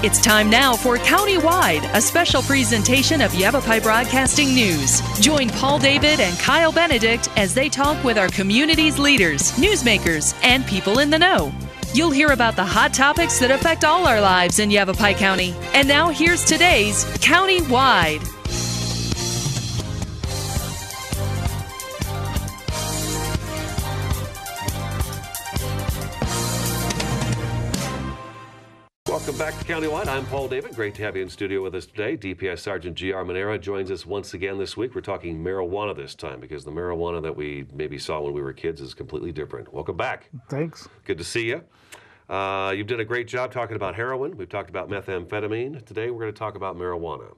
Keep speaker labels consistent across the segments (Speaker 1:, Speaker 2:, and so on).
Speaker 1: It's time now for Countywide, a special presentation of Yavapai Broadcasting News. Join Paul David and Kyle Benedict as they talk with our community's leaders, newsmakers, and people in the know. You'll hear about the hot topics that affect all our lives in Yavapai County. And now here's today's Countywide.
Speaker 2: Welcome back to Countywide. I'm Paul David. Great to have you in studio with us today. DPS Sergeant G.R. Manera joins us once again this week. We're talking marijuana this time because the marijuana that we maybe saw when we were kids is completely different. Welcome back.
Speaker 3: Thanks.
Speaker 2: Good to see you. You've done a great job talking about heroin. We've talked about methamphetamine. Today we're going to talk about marijuana.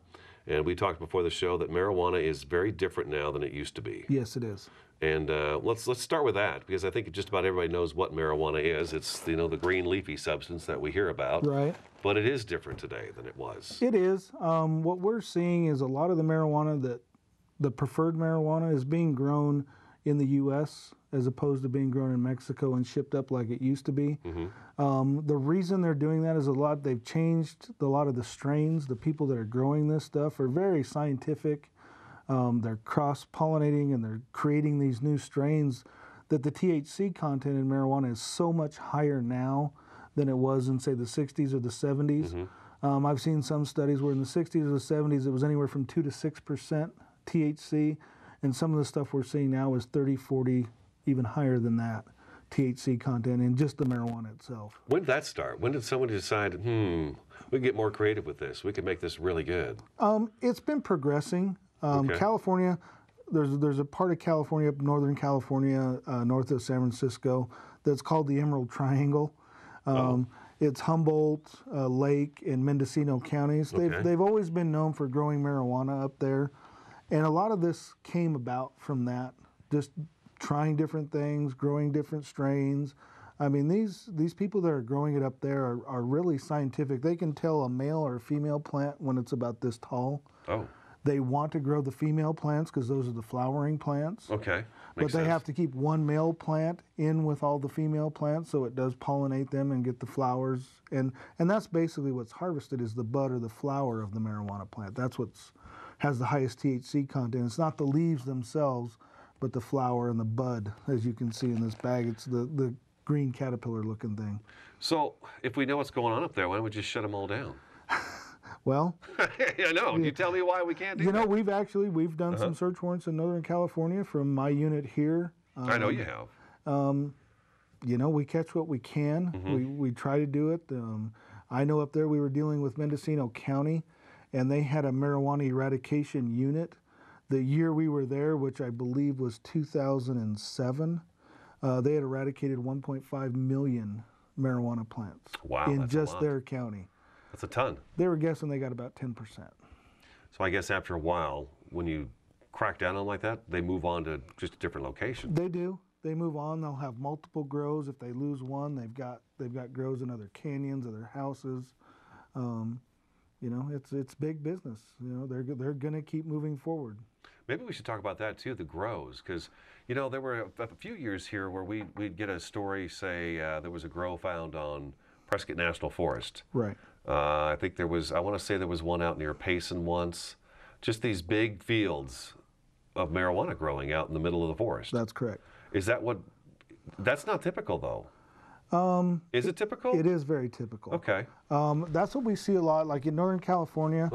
Speaker 2: And we talked before the show that marijuana is very different now than it used to be.
Speaker 3: Yes, it is.
Speaker 2: And let's start with that because I think just about everybody knows what marijuana is. It's the green leafy substance that we hear about.
Speaker 3: Right.
Speaker 2: But it is different today than it was.
Speaker 3: It is. What we're seeing is a lot of the marijuana the preferred marijuana is being grown in the U.S. as opposed to being grown in Mexico and shipped up like it used to be. Mm-hmm. The reason they're doing that is they've changed a lot of the strains. The people that are growing this stuff are very scientific. They're cross-pollinating and they're creating these new strains that the THC content in marijuana is so much higher now than it was in, say, the 60s or the 70s. Mm-hmm. I've seen some studies where in the 60s or the 70s it was anywhere from 2 to 6% THC, and some of the stuff we're seeing now is 30, 40, even higher than that THC content in just the marijuana itself.
Speaker 2: When did that start? When did someone decide, we can get more creative with this, we can make this really good?
Speaker 3: It's been progressing. Okay. California, there's a part of California, up northern California, north of San Francisco, that's called the Emerald Triangle. It's Humboldt, Lake, and Mendocino counties. They've always been known for growing marijuana up there, and a lot of this came about from that, just trying different things, growing different strains. I mean, these people that are growing it up there are really scientific. They can tell a male or a female plant when it's about this tall.
Speaker 2: Oh.
Speaker 3: They want to grow the female plants because those are the flowering plants.
Speaker 2: Okay.
Speaker 3: But they have to keep one male plant in with all the female plants so it does pollinate them and get the flowers. And that's basically what's harvested is the bud or the flower of the marijuana plant. That's what has the highest THC content. It's not the leaves themselves, but the flower and the bud, as you can see in this bag. It's the green caterpillar looking thing.
Speaker 2: So if we know what's going on up there, why don't we just shut them all down?
Speaker 3: Well,
Speaker 2: I know. You tell me why we can't do that.
Speaker 3: We've done some search warrants in Northern California from my unit here.
Speaker 2: I know you have.
Speaker 3: We catch what we can. Mm-hmm. We try to do it. I know up there we were dealing with Mendocino County, and they had a marijuana eradication unit. The year we were there, which I believe was 2007, they had eradicated 1.5 million marijuana plants in just their county.
Speaker 2: That's a ton.
Speaker 3: They were guessing they got about 10%.
Speaker 2: So I guess after a while, when you crack down on like that, they move on to just a different location.
Speaker 3: They do. They move on. They'll have multiple grows. If they lose one, they've got grows in other canyons, other houses. It's big business. They're going to keep moving forward.
Speaker 2: Maybe we should talk about that too, the grows, because there were a few years here where we'd get a story, say there was a grow found on Prescott National Forest.
Speaker 3: Right.
Speaker 2: I want to say there was one out near Payson once. Just these big fields of marijuana growing out in the middle of the forest.
Speaker 3: That's correct.
Speaker 2: That's not typical though. Is it typical?
Speaker 3: It is very typical.
Speaker 2: Okay.
Speaker 3: That's what we see a lot, like in Northern California.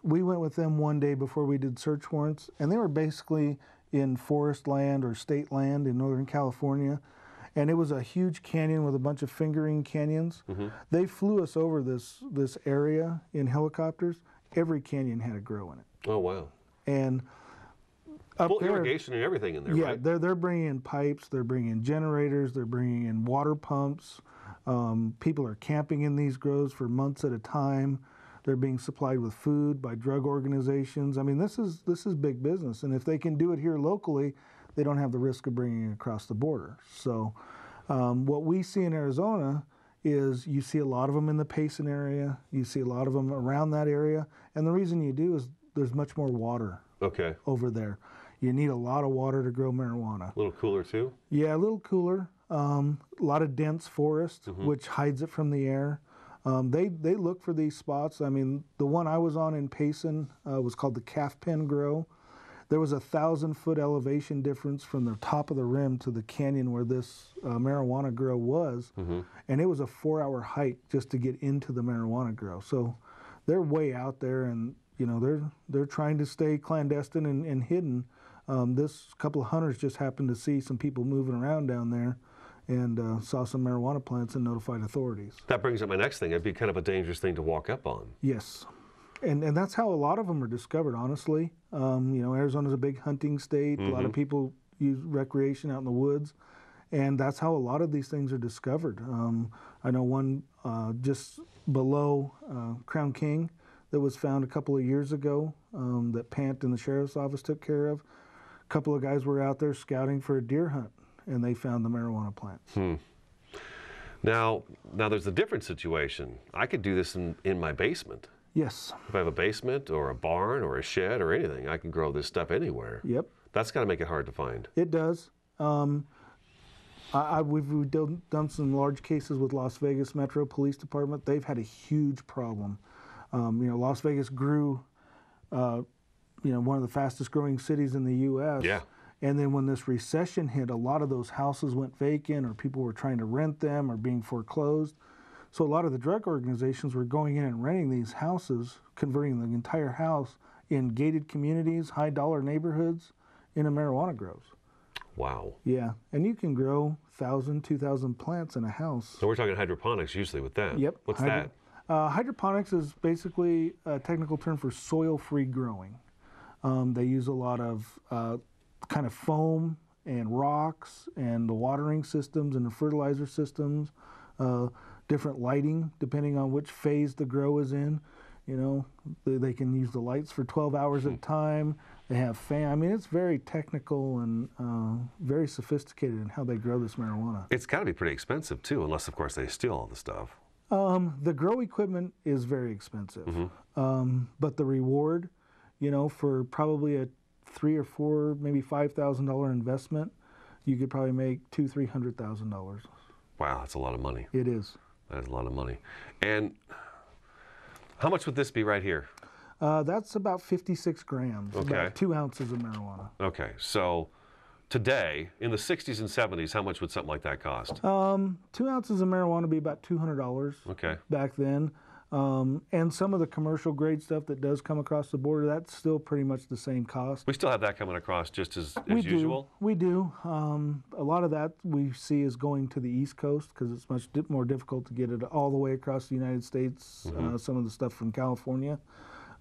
Speaker 3: We went with them one day before we did search warrants, and they were basically in forest land or state land in Northern California. And it was a huge canyon with a bunch of fingering canyons. Mm-hmm. They flew us over this area in helicopters. Every canyon had a grow in it.
Speaker 2: Oh, wow.
Speaker 3: And up
Speaker 2: full
Speaker 3: there,
Speaker 2: irrigation and everything in there,
Speaker 3: yeah,
Speaker 2: right?
Speaker 3: they're bringing in pipes, they're bringing in generators, they're bringing in water pumps. People are camping in these grows for months at a time. They're being supplied with food by drug organizations. I mean, this is big business. And if they can do it here locally, they don't have the risk of bringing it across the border. So what we see in Arizona is you see a lot of them in the Payson area. You see a lot of them around that area. And the reason you do is there's much more water over there. You need a lot of water to grow marijuana.
Speaker 2: A little cooler too?
Speaker 3: Yeah, a little cooler. A lot of dense forest, which hides it from the air. They look for these spots. I mean, the one I was on in Payson was called the Calf Pen Grow. There was 1,000-foot elevation difference from the top of the rim to the canyon where this marijuana grow was, and it was a 4-hour hike just to get into the marijuana grow. So they're way out there, and you know they're trying to stay clandestine and hidden. This couple of hunters just happened to see some people moving around down there, and saw some marijuana plants and notified authorities.
Speaker 2: That brings up my next thing. It'd be kind of a dangerous thing to walk up on.
Speaker 3: Yes. And that's how a lot of them are discovered, honestly. You know, Arizona's a big hunting state. A lot of people use recreation out in the woods. And that's how a lot of these things are discovered. I know one just below Crown King that was found a couple of years ago that Pant and the sheriff's office took care of. A couple of guys were out there scouting for a deer hunt, and they found the marijuana plants.
Speaker 2: Now there's a different situation. I could do this in my basement.
Speaker 3: Yes.
Speaker 2: If I have a basement or a barn or a shed or anything, I can grow this stuff anywhere.
Speaker 3: Yep.
Speaker 2: That's got to make it hard to find.
Speaker 3: It does. We've done some large cases with Las Vegas Metro Police Department. They've had a huge problem. You know, Las Vegas grew, you know, one of the fastest growing cities in the U.S.
Speaker 2: Yeah.
Speaker 3: And then when this recession hit, a lot of those houses went vacant, or people were trying to rent them or being foreclosed. So a lot of the drug organizations were going in and renting these houses, converting the entire house in gated communities, high-dollar neighborhoods, into marijuana grows.
Speaker 2: Wow.
Speaker 3: Yeah, and you can grow 1,000, 2,000 plants in a house.
Speaker 2: So we're talking hydroponics usually with that.
Speaker 3: Yep.
Speaker 2: What's that?
Speaker 3: Hydroponics is basically a technical term for soil-free growing. They use a lot of kind of foam and rocks and the watering systems and the fertilizer systems, different lighting depending on which phase the grow is in. You know, they can use the lights for 12 hours at a time. They have fan. I mean, it's very technical and very sophisticated in how they grow this marijuana.
Speaker 2: It's got to be pretty expensive too, unless of course they steal all the stuff.
Speaker 3: The grow equipment is very expensive, but the reward, you know, for probably a $3,000 or $4,000, maybe $5,000 investment, you could probably make $200,000–300,000.
Speaker 2: Wow, that's a lot of money.
Speaker 3: It is.
Speaker 2: That is a lot of money. And how much would this be right here?
Speaker 3: That's about 56 grams,
Speaker 2: Okay.
Speaker 3: about 2 ounces of marijuana.
Speaker 2: Okay, so today, in the 60s and 70s, how much would something like that cost?
Speaker 3: 2 ounces of marijuana would be about $200
Speaker 2: Okay.
Speaker 3: back then. And some of the commercial grade stuff that does come across the border, that's still pretty much the same cost.
Speaker 2: We still have that coming across just as
Speaker 3: We
Speaker 2: usual?
Speaker 3: We do. A lot of that we see is going to the East Coast because it's much more difficult to get it all the way across the United States, some of the stuff from California.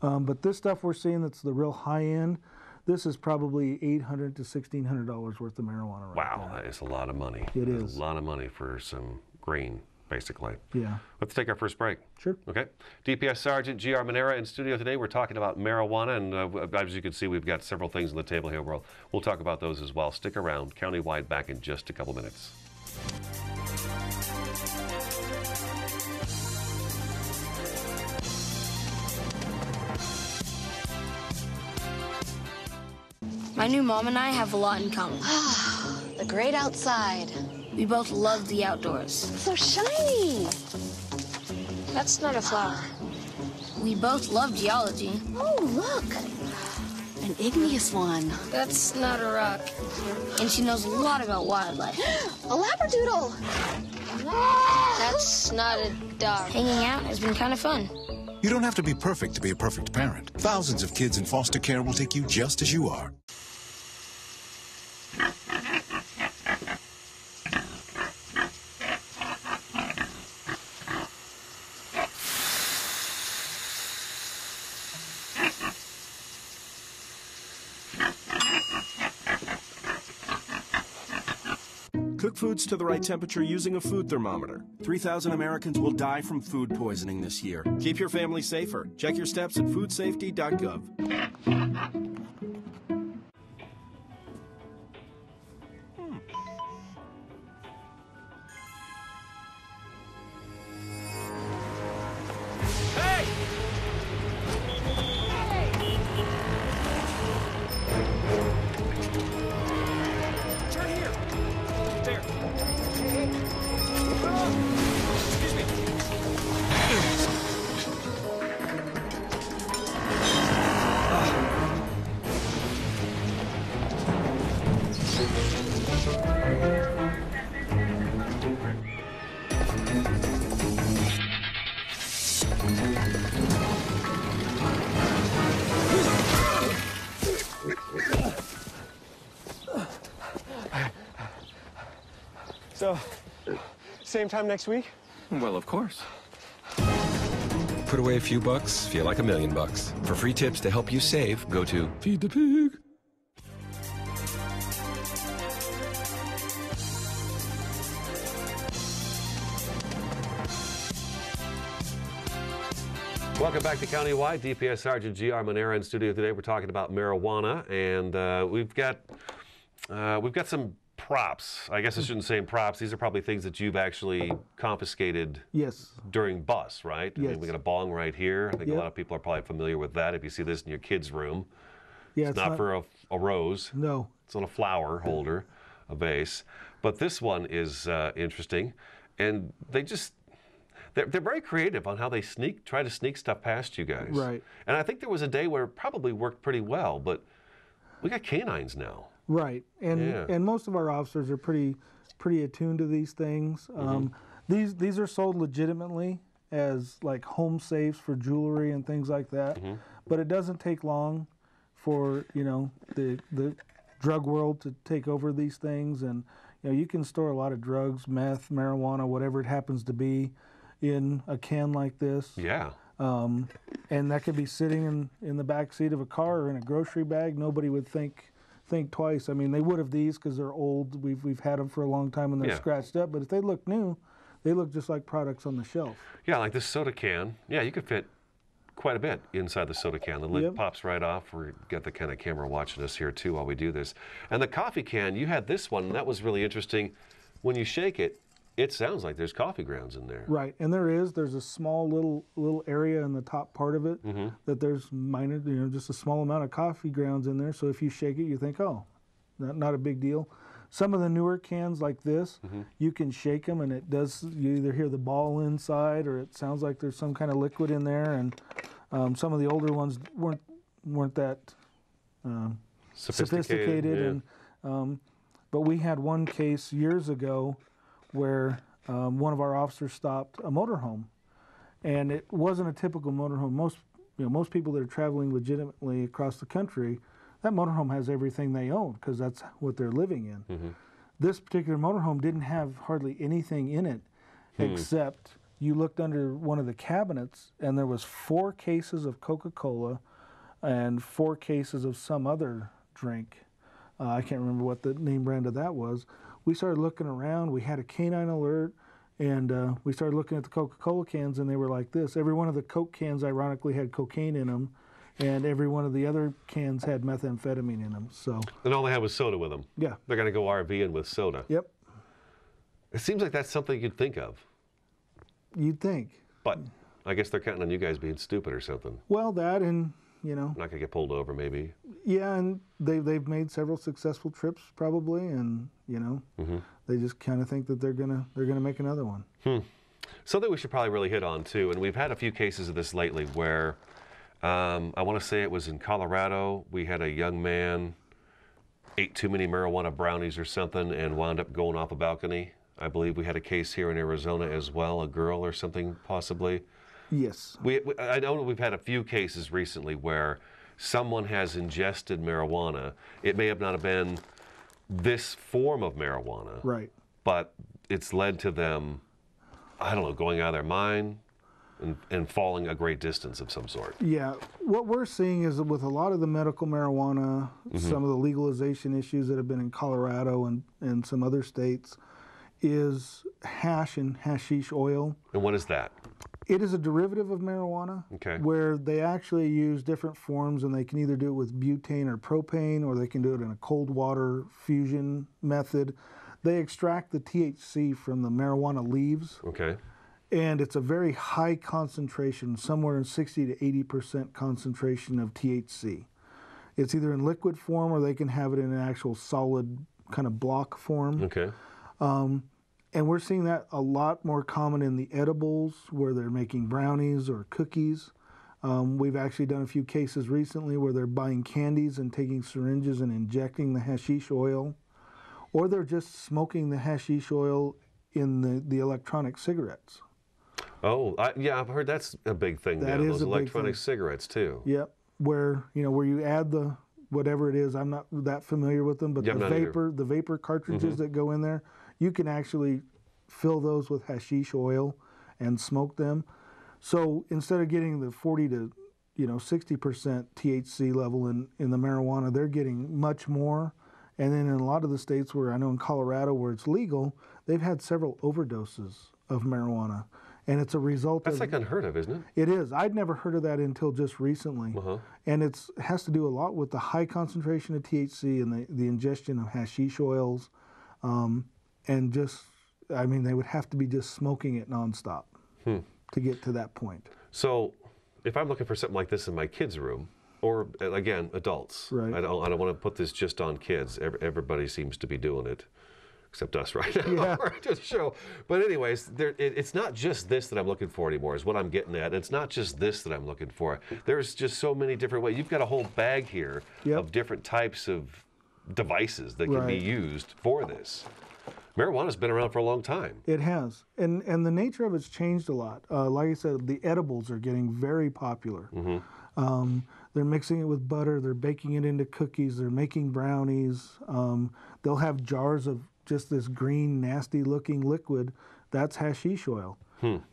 Speaker 3: But this stuff we're seeing that's the real high end, this is probably $800 to $1,600 worth of marijuana right
Speaker 2: Wow,
Speaker 3: there.
Speaker 2: that is a lot of money.
Speaker 3: It
Speaker 2: That
Speaker 3: is.
Speaker 2: a lot of money for some green, basically.
Speaker 3: Yeah.
Speaker 2: Let's take our first break.
Speaker 3: Sure.
Speaker 2: Okay. DPS Sergeant G.R. Manera in studio today. We're talking about marijuana, and as you can see, we've got several things on the table here. We'll talk about those as well. Stick around. Countywide back in just a couple minutes.
Speaker 4: My new mom and I have a lot in common.
Speaker 5: The great outside.
Speaker 4: We both love the outdoors.
Speaker 5: So shiny.
Speaker 4: That's not a flower. We both love geology.
Speaker 5: Oh, look. An igneous one.
Speaker 4: That's not a rock. And she knows a lot about wildlife.
Speaker 5: A labradoodle.
Speaker 4: That's not a dog. Hanging out has been kind of fun.
Speaker 6: You don't have to be perfect to be a perfect parent. Thousands of kids in foster care will take you just as you are.
Speaker 7: Cook foods to the right temperature using a food thermometer. 3,000 Americans will die from food poisoning this year. Keep your family safer. Check your steps at foodsafety.gov.
Speaker 8: So, same time next week?
Speaker 9: Well, of course. Put away a few bucks, feel like $1 million. For free tips to help you save, go to Feed the Pig.
Speaker 2: Welcome back to Countywide. DPS Sergeant G.R. Manera in studio today. We're talking about marijuana, and we've got some props. I guess I shouldn't say props. These are probably things that you've actually confiscated.
Speaker 3: Yes.
Speaker 2: During bus, right? I
Speaker 3: Yes.
Speaker 2: mean, we got a bong right here. I think a lot of people are probably familiar with that. If you see this in your kid's room,
Speaker 3: Yeah,
Speaker 2: it's not for a rose.
Speaker 3: No.
Speaker 2: It's on a flower holder, a vase. But this one is interesting, and they're very creative on how they try to sneak stuff past you guys.
Speaker 3: Right.
Speaker 2: And I think there was a day where it probably worked pretty well, but we got canines now.
Speaker 3: Right, and most of our officers are pretty attuned to these things. These are sold legitimately as like home safes for jewelry and things like that. But it doesn't take long for the drug world to take over these things, and you can store a lot of drugs, meth, marijuana, whatever it happens to be, in a can like this.
Speaker 2: Yeah.
Speaker 3: And that could be sitting in the back seat of a car or in a grocery bag. Nobody would think twice. I mean, they would have these because they're old. We've had them for a long time and they're scratched up. But if they look new, they look just like products on the shelf.
Speaker 2: Yeah, like this soda can. Yeah, you could fit quite a bit inside the soda can. The lid pops right off. We've got the kind of camera watching us here too while we do this. And the coffee can, you had this one, and that was really interesting. When you shake it, it sounds like there's coffee grounds in there.
Speaker 3: Right, and there's a small little area in the top part of it that there's minor, just a small amount of coffee grounds in there. So if you shake it, you think, oh, not a big deal. Some of the newer cans like this, you can shake them and it does, you either hear the ball inside or it sounds like there's some kind of liquid in there. And some of the older ones weren't that sophisticated.
Speaker 2: Yeah.
Speaker 3: And but we had one case years ago where one of our officers stopped a motorhome, and it wasn't a typical motorhome. Most people that are traveling legitimately across the country, that motorhome has everything they own because that's what they're living in. This particular motorhome didn't have hardly anything in it except you looked under one of the cabinets and there was 4 cases of Coca-Cola and 4 cases of some other drink. I can't remember what the name brand of that was. We started looking around. We had a canine alert, and we started looking at the Coca-Cola cans, and they were like this. Every one of the Coke cans, ironically, had cocaine in them, and every one of the other cans had methamphetamine in them. So.
Speaker 2: And all they had was soda with them.
Speaker 3: Yeah.
Speaker 2: They're going to go RVing with soda.
Speaker 3: Yep.
Speaker 2: It seems like that's something you'd think of.
Speaker 3: You'd think.
Speaker 2: But I guess they're counting on you guys being stupid or something.
Speaker 3: Well, that and,
Speaker 2: Not going to get pulled over, maybe.
Speaker 3: Yeah, and they've made several successful trips probably, and they just kind of think that they're gonna make another one.
Speaker 2: Something we should probably really hit on too, and we've had a few cases of this lately where I want to say it was in Colorado. We had a young man ate too many marijuana brownies or something and wound up going off a balcony. I believe we had a case here in Arizona as well, a girl or something possibly.
Speaker 3: Yes.
Speaker 2: I know we've had a few cases recently where someone has ingested marijuana. It may have not have been this form of marijuana.
Speaker 3: Right.
Speaker 2: But it's led to them, I don't know, going out of their mind and falling a great distance of some sort.
Speaker 3: Yeah. What we're seeing is with a lot of the medical marijuana, some of the legalization issues that have been in Colorado and some other states, is hash and hashish oil.
Speaker 2: And what is that?
Speaker 3: It is a derivative of marijuana, where they actually use different forms, and they can either do it with butane or propane, or they can do it in a cold water fusion method. They extract the THC from the marijuana leaves, and it's a very high concentration, somewhere in 60 to 80% concentration of THC. It's either in liquid form, or they can have it in an actual solid kind of block form. And we're seeing that a lot more common in the edibles where they're making brownies or cookies. We've actually done a few cases recently where they're buying candies and taking syringes and injecting the hashish oil. Or they're just smoking the hashish oil in the electronic cigarettes.
Speaker 2: Oh, yeah, I've heard that's a big thing
Speaker 3: That
Speaker 2: now.
Speaker 3: is
Speaker 2: Those
Speaker 3: a big
Speaker 2: electronic
Speaker 3: thing.
Speaker 2: cigarettes too.
Speaker 3: Yep, where you add the whatever it is. I'm not that familiar with them, but
Speaker 2: Yeah, I'm not either.
Speaker 3: the vapor cartridges that go in there, you can actually fill those with hashish oil and smoke them. So instead of getting the 40 to 60% THC level in the marijuana, they're getting much more. And then in a lot of the states where I know in Colorado where it's legal, they've had several overdoses of marijuana. And it's a result
Speaker 2: That's
Speaker 3: of...
Speaker 2: like unheard of, isn't it?
Speaker 3: It is. I'd never heard of that until just recently. And it has to do a lot with the high concentration of THC and the ingestion of hashish oils. And just, I mean, they would have to be just smoking it nonstop to get to that point.
Speaker 2: So if I'm looking for something like this in my kids' room, or again, adults,
Speaker 3: Right.
Speaker 2: I don't want to put this just on kids. Everybody seems to be doing it, except us right now.
Speaker 3: Yeah.
Speaker 2: Just show. But anyways, it's not just this that I'm looking for anymore, is what I'm getting at. It's not just this that I'm looking for. There's just so many different ways. You've got a whole bag here of different types of devices that can be used for this. Marijuana's been around for a long time.
Speaker 3: It has. And the nature of it's changed a lot. Like I said, the edibles are getting very popular. They're mixing it with butter. They're baking it into cookies. They're making brownies. They'll have jars of just this green, nasty-looking liquid. That's hashish oil.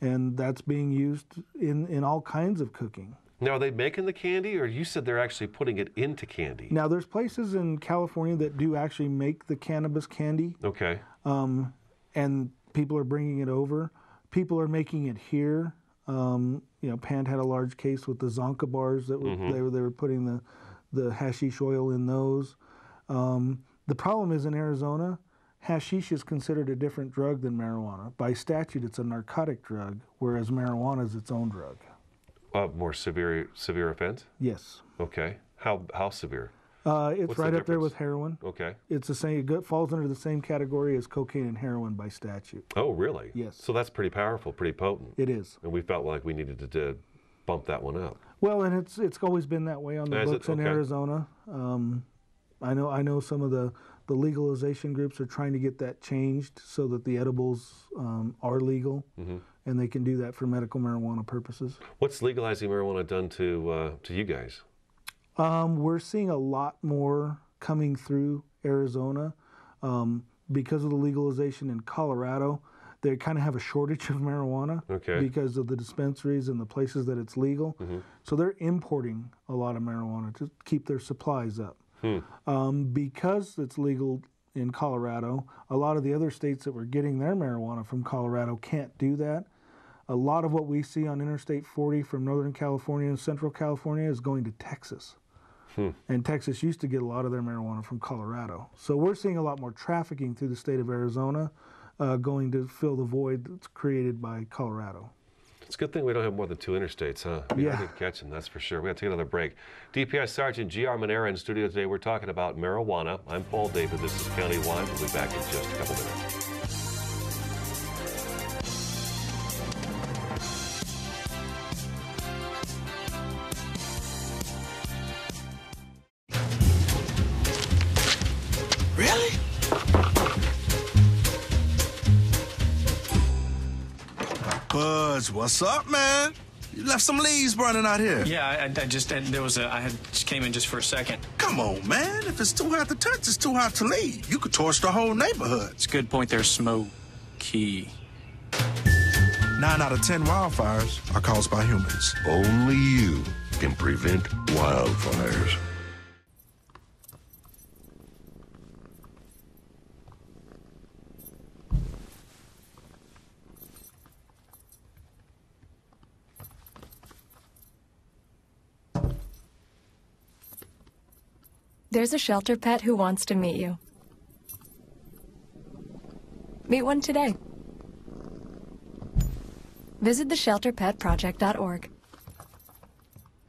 Speaker 3: And that's being used in all kinds of cooking.
Speaker 2: Now, are they making the candy, or you said they're actually putting it into candy?
Speaker 3: Now, there's places in California that do actually make the cannabis candy.
Speaker 2: Okay.
Speaker 3: And people are bringing it over. People are making it here. Pand had a large case with the Zonka bars that they were putting the hashish oil in those. The problem is in Arizona, hashish is considered a different drug than marijuana. By statute, it's a narcotic drug, whereas marijuana is its own drug.
Speaker 2: More severe offense?
Speaker 3: Yes.
Speaker 2: Okay. How severe?
Speaker 3: It's
Speaker 2: What's
Speaker 3: right
Speaker 2: the
Speaker 3: up there
Speaker 2: difference?
Speaker 3: with heroin.
Speaker 2: Okay.
Speaker 3: It's the same. It falls under the same category as cocaine and heroin by statute.
Speaker 2: Oh, really?
Speaker 3: Yes.
Speaker 2: So that's pretty powerful, pretty potent.
Speaker 3: It is.
Speaker 2: And we felt like we needed to bump that one up.
Speaker 3: Well, and it's always been that way on the
Speaker 2: Is it?
Speaker 3: books in
Speaker 2: Okay.
Speaker 3: Arizona. I know some of the legalization groups are trying to get that changed so that the edibles are legal, and they can do that for medical marijuana purposes.
Speaker 2: What's legalizing marijuana done to you guys?
Speaker 3: We're seeing a lot more coming through Arizona because of the legalization in Colorado. They kind of have a shortage of marijuana because of the dispensaries and the places that it's legal. So they're importing a lot of marijuana to keep their supplies up. Because it's legal in Colorado, a lot of the other states that were getting their marijuana from Colorado can't do that. A lot of what we see on Interstate 40 from Northern California and Central California is going to Texas. And Texas used to get a lot of their marijuana from Colorado. So we're seeing a lot more trafficking through the state of Arizona going to fill the void that's created by Colorado.
Speaker 2: It's a good thing we don't have more than two interstates, huh? We
Speaker 3: Yeah.
Speaker 2: have to catch them, that's for sure. We have to take another break. DPS Sergeant G.R. Manera in studio today. We're talking about marijuana. I'm Paul David. This is Countywide. We'll be back in just a couple minutes.
Speaker 10: Really? Buzz, what's up, man? You left some leaves burning out here.
Speaker 11: Yeah, I just came in just for a second.
Speaker 10: Come on, man. If it's too hot to touch, it's too hot to leave. You could torch the whole neighborhood.
Speaker 11: It's a good point there, Smokey.
Speaker 10: 9 out of 10 wildfires are caused by humans.
Speaker 12: Only you can prevent wildfires.
Speaker 13: There's a shelter pet who wants to meet you. Meet one today. Visit theshelterpetproject.org.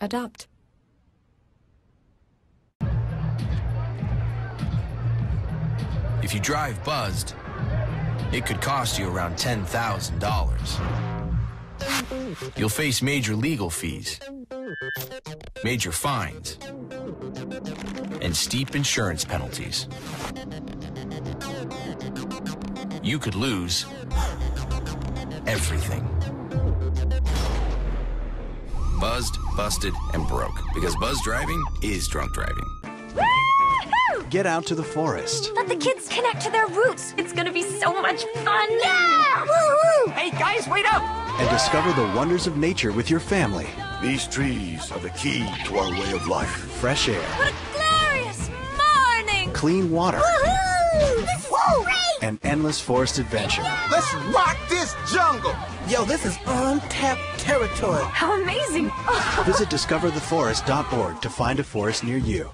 Speaker 13: Adopt.
Speaker 14: If you drive buzzed, it could cost you around $10,000. You'll face major legal fees, major fines, and steep insurance penalties. You could lose everything. buzzed, busted, and broke. Because buzz driving is drunk driving.
Speaker 15: Get out to the forest.
Speaker 16: Let the kids connect to their roots. It's gonna be so much fun. Yeah! Woo-hoo! Hey, guys, wait up!
Speaker 15: And discover the wonders of nature with your family.
Speaker 12: These trees are the key to our way of life.
Speaker 15: Fresh air.
Speaker 16: What a glorious morning!
Speaker 15: Clean water.
Speaker 16: Woohoo! This is great!
Speaker 15: An endless forest adventure.
Speaker 10: Let's rock this jungle! Yo, this is untapped territory.
Speaker 16: How amazing!
Speaker 15: Visit discovertheforest.org to find a forest near you.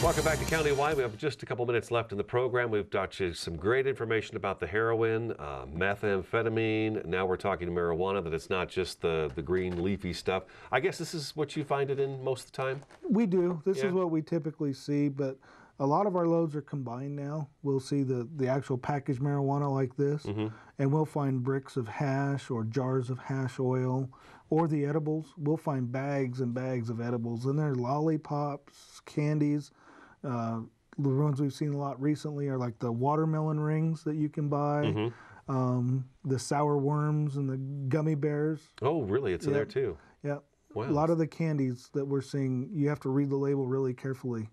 Speaker 2: Welcome back to Countywide. We have just a couple minutes left in the program. We've got you some great information about the heroin, methamphetamine. Now we're talking marijuana, that it's not just the green leafy stuff. I guess this is what you find it in most of the time?
Speaker 3: We do. This is what we typically see, but a lot of our loads are combined now. We'll see the actual packaged marijuana like this, and we'll find bricks of hash or jars of hash oil, or the edibles. We'll find bags and bags of edibles, and they're lollipops, candies. The ones we've seen a lot recently are like the watermelon rings that you can buy, the sour worms and the gummy bears.
Speaker 2: Oh, really? It's in there too?
Speaker 3: Yeah.
Speaker 2: Wow.
Speaker 3: A lot of the candies that we're seeing, you have to read the label really carefully,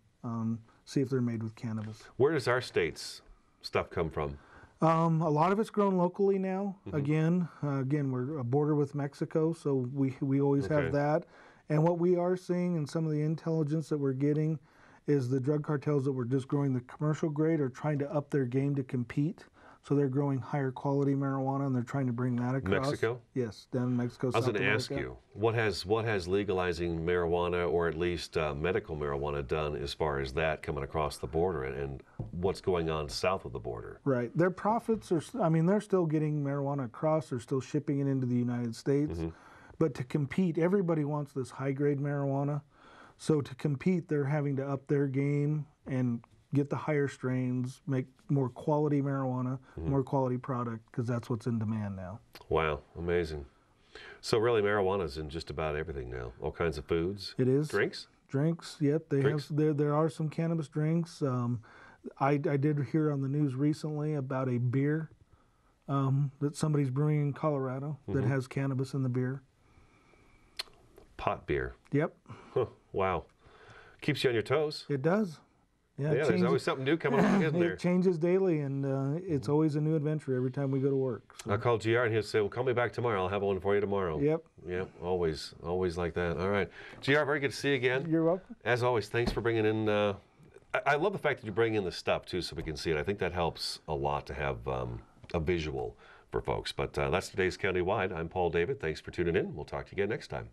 Speaker 3: see if they're made with cannabis.
Speaker 2: Where does our state's stuff come from?
Speaker 3: A lot of it's grown locally now. Again, we're a border with Mexico, so we always have that. And what we are seeing and some of the intelligence that we're getting is the drug cartels that were just growing the commercial grade are trying to up their game to compete. So they're growing higher quality marijuana, and they're trying to bring that across.
Speaker 2: Mexico?
Speaker 3: Yes, down in Mexico,
Speaker 2: I was going to ask you, what has legalizing marijuana, or at least medical marijuana, done as far as that coming across the border, and what's going on south of the border?
Speaker 3: Right. Their profits are, they're still getting marijuana across. They're still shipping it into the United States. But to compete, everybody wants this high-grade marijuana. So to compete, they're having to up their game and get the higher strains, make more quality marijuana, more quality product, because that's what's in demand now.
Speaker 2: Wow, amazing. So really, marijuana's in just about everything now. All kinds of foods.
Speaker 3: It is.
Speaker 2: Drinks?
Speaker 3: Drinks, yep. There are some cannabis drinks. I did hear on the news recently about a beer that somebody's brewing in Colorado that has cannabis in the beer.
Speaker 2: Pot beer.
Speaker 3: Yep.
Speaker 2: Huh, wow. Keeps you on your toes.
Speaker 3: It does.
Speaker 2: Yeah, there's always something new coming along, isn't there?
Speaker 3: It changes daily, and it's always a new adventure every time we go to work. So.
Speaker 2: I'll call GR and he'll say, well, call me back tomorrow. I'll have one for you tomorrow.
Speaker 3: Yep.
Speaker 2: Yep, always like that. All right. GR, very good to see you again.
Speaker 3: You're welcome.
Speaker 2: As always, thanks for bringing in, I love the fact that you bring in the stuff, too, so we can see it. I think that helps a lot to have a visual for folks. But that's today's Countywide. I'm Paul David. Thanks for tuning in. We'll talk to you again next time.